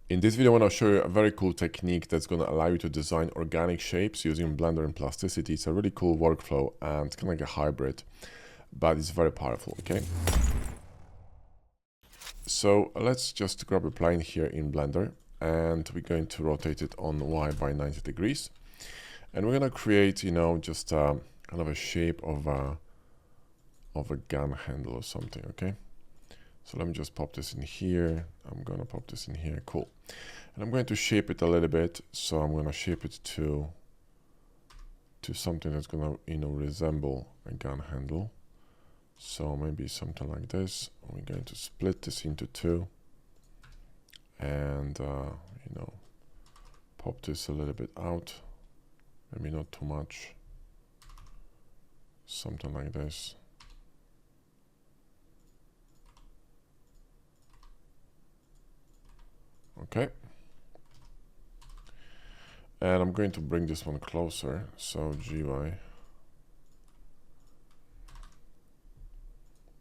In this video, I want to show you a very cool technique that's going to allow you to design organic shapes using Blender and Plasticity. It's a really cool workflow and it's kind of like a hybrid, but it's very powerful, okay? So let's just grab a plane here in Blender and we're going to rotate it on Y by 90 degrees. And we're going to create, just kind of a shape of a gun handle or something, okay? So let me just pop this in here. I'm going to pop this in here. Cool. And I'm going to shape it a little bit. So I'm going to shape it to something that's going to, resemble a gun handle. So maybe something like this. We're going to split this into two. And, pop this a little bit out. Maybe not too much. Something like this. Okay. And I'm going to bring this one closer. So GY.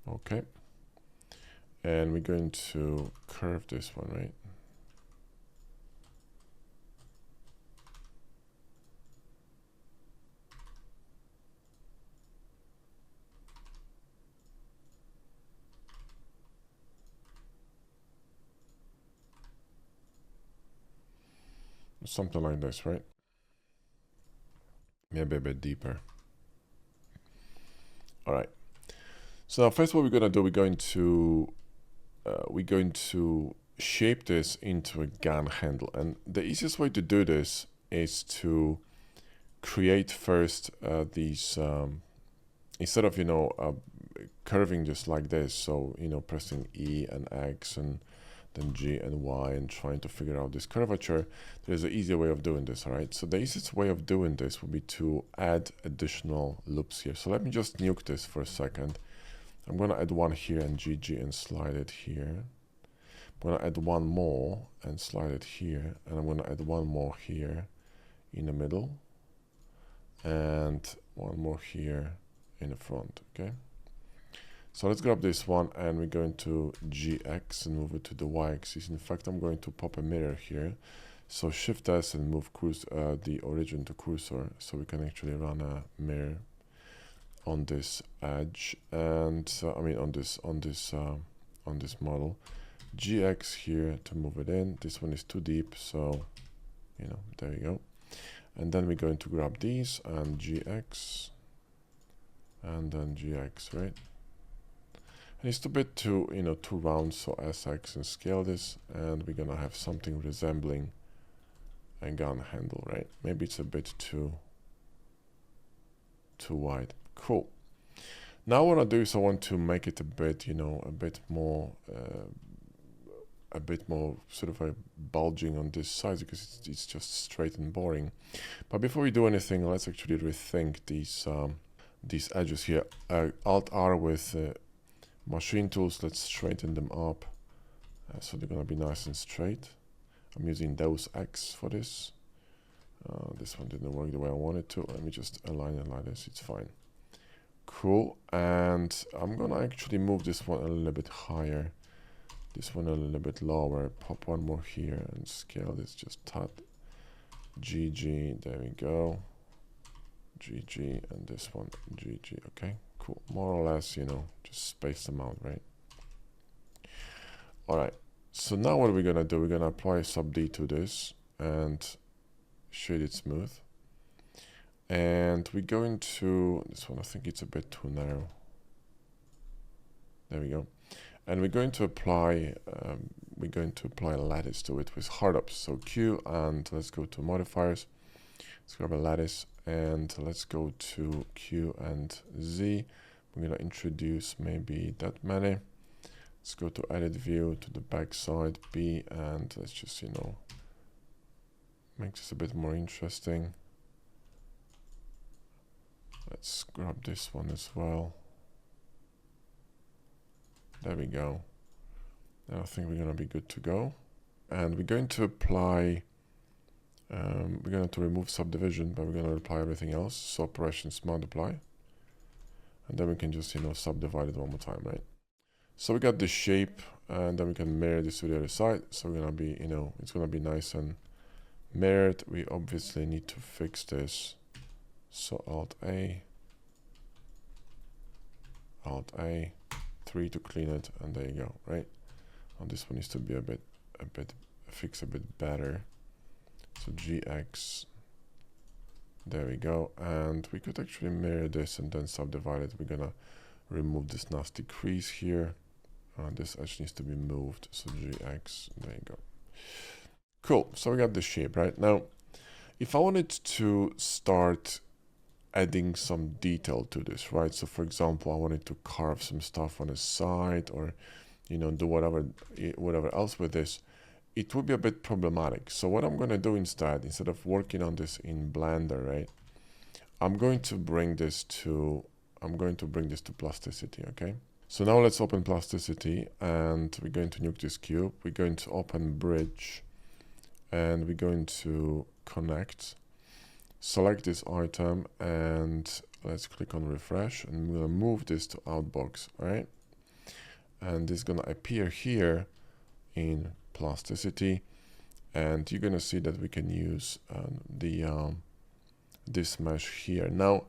Okay. And we're going to curve this one, right? Something like this, right? Maybe a bit deeper. All right. So now first what we're going to do, we're going to shape this into a gun handle. And the easiest way to do this is to create first these, instead of, curving just like this. So, pressing E and X and then G and Y and trying to figure out this curvature, there's an easier way of doing this, all right? So the easiest way of doing this would be to add additional loops here. So let me just nuke this for a second. I'm going to add one here and GG and slide it here. I'm going to add one more and slide it here. And I'm going to add one more here in the middle. And one more here in the front, okay? So let's grab this one and we're going to GX and move it to the Y axis. In fact, I'm going to pop a mirror here. So Shift S and move the origin to cursor so we can actually run a mirror on this edge and on this model. GX here to move it in. This one is too deep, so there we go. And then we're going to grab these and GX and then GX, right? And it's a bit too round, so SX and scale this, and we're gonna have something resembling a gun handle, right? Maybe it's a bit too wide. Cool. Now what I'll do is I want to make it a bit, a bit more sort of a bulging on this side because it's just straight and boring. But before we do anything, let's actually rethink these edges here. Alt R with machine tools, let's straighten them up so they're gonna be nice and straight. I'm using Deus X for this. This one didn't work the way I wanted to. Let me just align it like this, it's fine. Cool, and I'm gonna actually move this one a little bit higher, this one a little bit lower, pop one more here and scale this just tad. GG, there we go. GG, and this one, GG, okay. Cool. More or less, just space them out, right? All right. So now what are we going to do? We're going to apply sub D to this and shade it smooth. And we're going to, this one, I think it's a bit too narrow. There we go. And we're going to apply a lattice to it with hard ups. So Q, and let's go to modifiers. Let's grab a lattice and let's go to Q and Z. We're going to introduce maybe that many. Let's go to edit view to the back side B and let's just, make this a bit more interesting. Let's grab this one as well. There we go. Now I think we're going to be good to go. And we're going to apply we're going to remove subdivision, but we're going to apply everything else. So operations multiply. And then we can just, subdivide it one more time, right? So we got the shape and then we can mirror this to the other side. So we're gonna be, you know, it's gonna be nice and mirrored. We obviously need to fix this. So Alt A, 3 to clean it, and there you go, right? And this one needs to be a bit fix a bit better. So GX, there we go. And we could actually mirror this and then subdivide it. We're gonna remove this nasty crease here. This edge needs to be moved. So GX, there you go. Cool, so we got the shape, right? Now, if I wanted to start adding some detail to this, right? So for example, I wanted to carve some stuff on the side, or, you know, do whatever else with this, it would be a bit problematic. So what I'm going to do instead of working on this in Blender, right, I'm going to bring this to Plasticity, okay? So now let's open Plasticity, and we're going to nuke this cube. We're going to open Bridge, and we're going to connect. Select this item, and let's click on refresh, and we're gonna move this to outbox, right? And this is gonna appear here in Plasticity, and you're gonna see that we can use this mesh here. Now,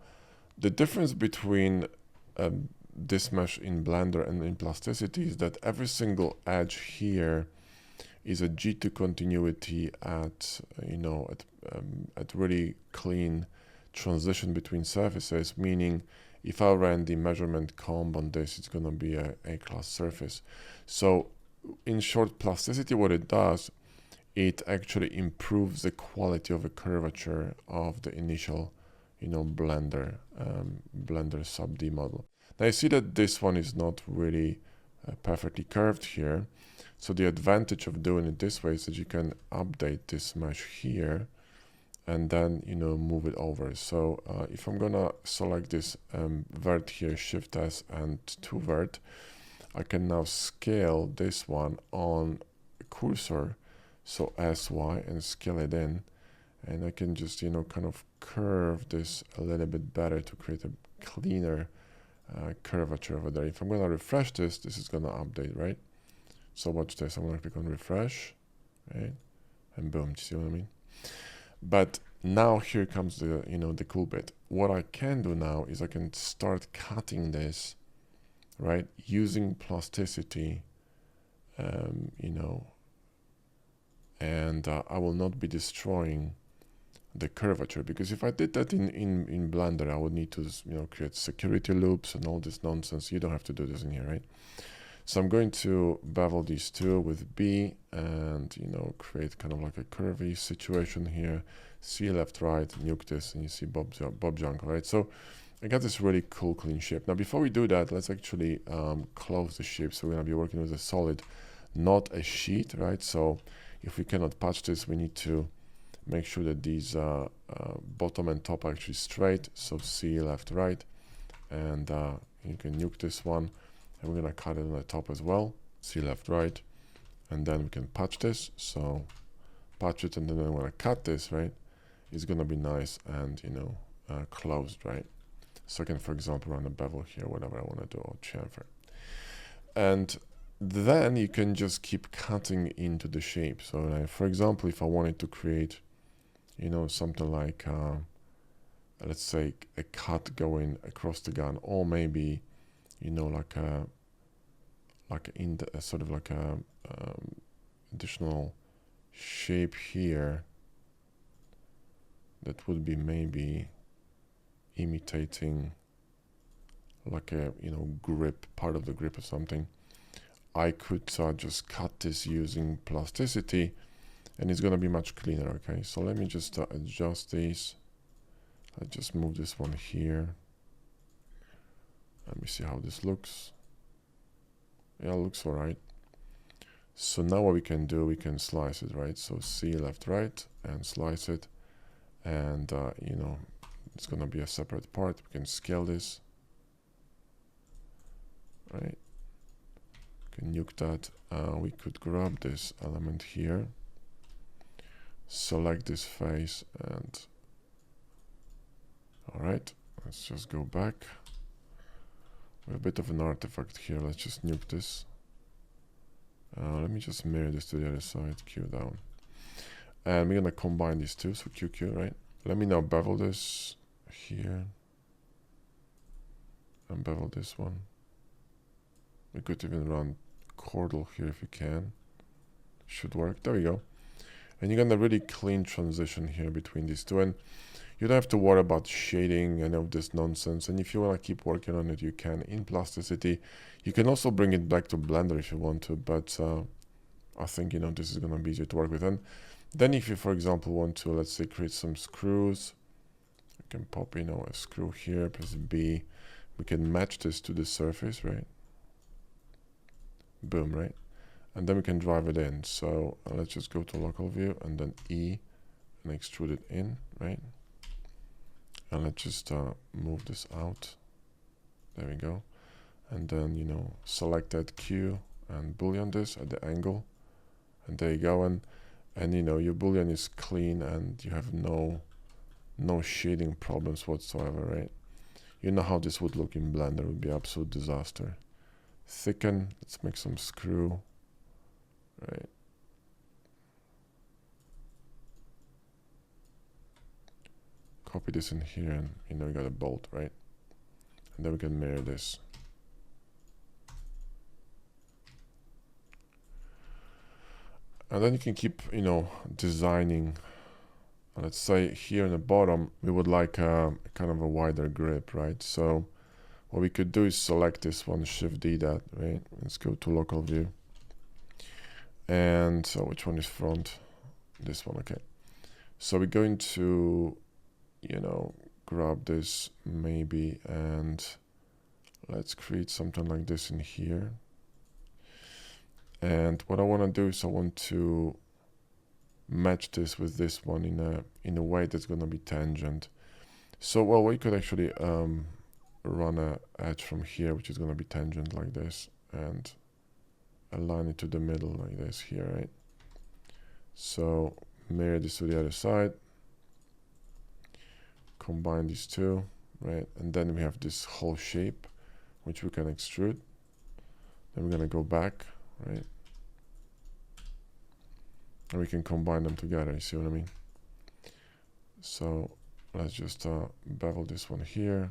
the difference between this mesh in Blender and in Plasticity is that every single edge here is a G2 continuity at, you know, at really clean transition between surfaces, meaning if I ran the measurement comb on this, it's gonna be a A-class surface. So in short, Plasticity, what it does, it actually improves the quality of the curvature of the initial, you know, Blender sub D model. Now you see that this one is not really perfectly curved here. So the advantage of doing it this way is that you can update this mesh here and then, you know, move it over. So if I'm gonna select this vert here, Shift S and 2 vert, I can now scale this one on cursor, so SY, and scale it in, and I can just, you know, kind of curve this a little bit better to create a cleaner curvature over there. If I'm gonna refresh this, this is gonna update, right? So watch this, I'm gonna click on refresh, right? And boom, do you see what I mean? But now here comes the, you know, the cool bit. What I can do now is I can start cutting this, right? Using Plasticity, you know, and I will not be destroying the curvature, because if I did that in Blender, I would need to, you know, create security loops and all this nonsense. You don't have to do this in here, right? So I'm going to bevel these two with B and, you know, create kind of like a curvy situation here. C left, right, nuke this, and you see Bob junk, right? So I got this really cool, clean shape. Now, before we do that, let's actually close the shape. So we're gonna be working with a solid, not a sheet, right? So if we cannot patch this, we need to make sure that these bottom and top are actually straight. So C left, right, and you can nuke this one. And we're gonna cut it on the top as well. C left, right, and then we can patch this. So patch it, and then when I cut this, right, it's gonna be nice and, you know, closed, right? So I can, for example, run a bevel here, whatever I want to do, or chamfer. And then you can just keep cutting into the shape. So for example, if I wanted to create, you know, something like, let's say a cut going across the gun, or maybe, you know, like in the sort of like a additional shape here that would be maybe imitating like a, you know, grip, part of the grip or something. I could just cut this using Plasticity, and it's gonna be much cleaner. Okay, so let me just adjust these. I just move this one here. Let me see how this looks. Yeah, it looks all right. So now what we can do, we can slice it, right? So C left, right, and slice it. And, you know, it's going to be a separate part. We can scale this, right? We can nuke that. We could grab this element here, select this face, and all right, let's just go back. We have a bit of an artifact here. Let's just nuke this. Let me just mirror this to the other side, Q down. And we're gonna combine these two, so QQ, right? Let me now bevel this here. And bevel this one. We could even run chordal here if you can. Should work, there we go. And you're gonna really clean transition here between these two. And you don't have to worry about shading and of this nonsense. And if you wanna keep working on it, you can in Plasticity. You can also bring it back to Blender if you want to, but I think, you know, this is gonna be easier to work with. And then if you, for example, want to, let's say, create some screws, you can pop, you know, a screw here, press B. We can match this to the surface, right? Boom, right? And then we can drive it in. So let's just go to local view and then E and extrude it in, right? And let's just move this out. There we go. And then, you know, select that Q and boolean this at the angle. And there you go. And you know, your boolean is clean and you have no shading problems whatsoever, right? You know how this would look in Blender. It would be absolute disaster. Thicken. Let's make some screw, right? Copy this in here, and you know, we got a bolt, right? And then we can mirror this. And then you can keep, you know, designing. Let's say here in the bottom, we would like a kind of a wider grip, right? So what we could do is select this one, Shift D that, right? Let's go to local view. And so which one is front? This one, okay. So we're going to, you know, grab this maybe, and let's create something like this in here. And what I want to do is I want to match this with this one in a way that's going to be tangent. So well, we could actually run a edge from here which is going to be tangent like this and align it to the middle like this here, right? So mirror this to the other side, combine these two, right? And then we have this whole shape which we can extrude. Then we're going to go back, right? And we can combine them together, you see what I mean? So let's just bevel this one here,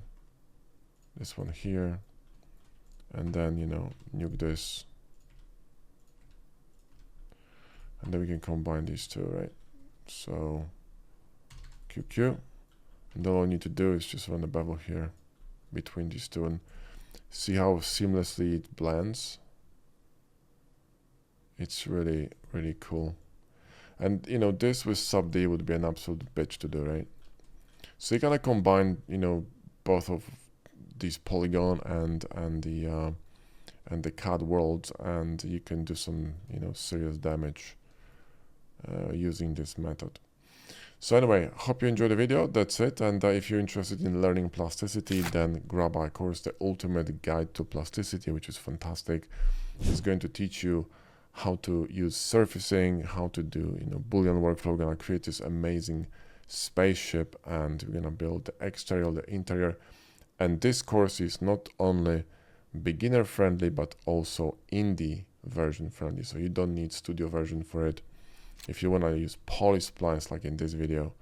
and then, you know, nuke this. And then we can combine these two, right? So QQ. And all I need to do is just run the bevel here between these two and see how seamlessly it blends. It's really, really cool. And, you know, this with sub D would be an absolute bitch to do, right? So you kind of combine, you know, both of these polygon and the CAD worlds, and you can do some, you know, serious damage using this method. So anyway, hope you enjoyed the video. That's it. And if you're interested in learning plasticity, then grab our course, The Ultimate Guide to Plasticity, which is fantastic. It's going to teach you how to use surfacing, how to do, you know, Boolean workflow. We're gonna create this amazing spaceship, and we're gonna build the exterior, the interior. And this course is not only beginner friendly, but also indie version friendly. So you don't need studio version for it. If you wanna use poly splines like in this video,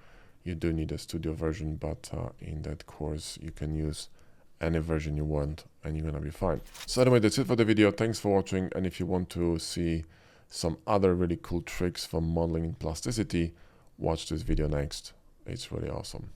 you do need a studio version, but in that course you can use any version you want and you're gonna be fine. So anyway, that's it for the video. Thanks for watching. And if you want to see some other really cool tricks for modeling in Plasticity, watch this video next. It's really awesome.